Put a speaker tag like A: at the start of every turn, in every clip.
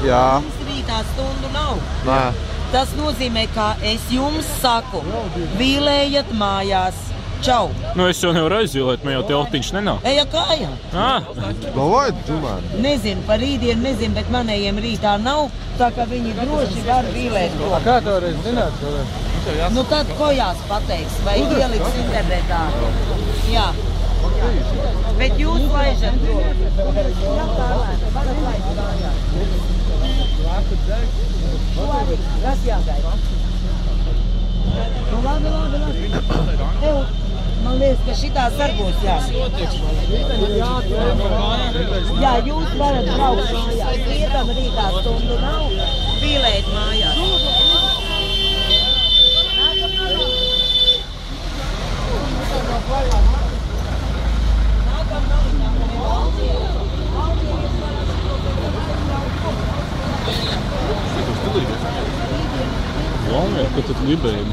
A: Jā.
B: Mums rītā stundu nav.
A: Nē.
B: Tas nozīmē, ka es jums saku, vīlējiet mājās. Čau!
C: Nu, es jau nevaru aizvilēt, man jau te autiņš nenāk.
B: Eja kājā!
A: Davai, tomēr.
B: Nezinu, par rītdienu nezinu, bet manējiem rītā nav, tā ka viņi droši var vīlēt to.
A: Kā tu varēsi zināt?
B: Nu tad kojās pateiks, vai ieliks internetā. Jā. Bet jūs laižat to. Kas jāgaida? Nu labi. Tev, man liekas, ka šitās darbos Jā, jūs varat braukt mājās. Vietam rītā stundu nav, vīlēt mājās.
C: Galvenais, ka tad gribēji.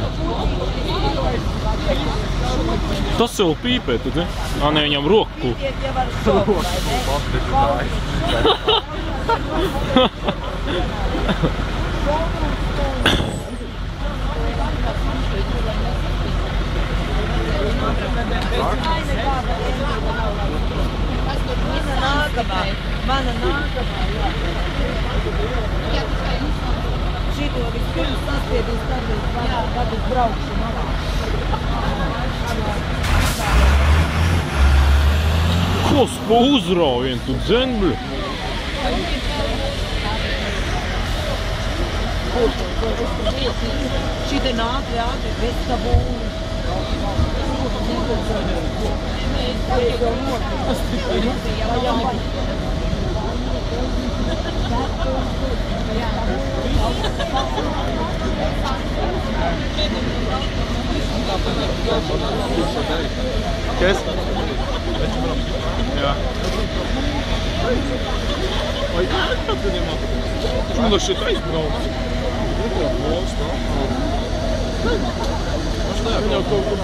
C: Tas jau pīpē, tad, ne? Ne, viņam roku.
B: Mana nākamā, jā. Šito vispirms saspiedīs, tad es braukšu malā.
C: Ko pa uzrāvien tu dzenbļu?
B: Šite nāk, bez tabūri.
A: Kas?
C: Jā. Vai kā tu nemā? Tu man šeit aizbrauc. Viņa kaut kur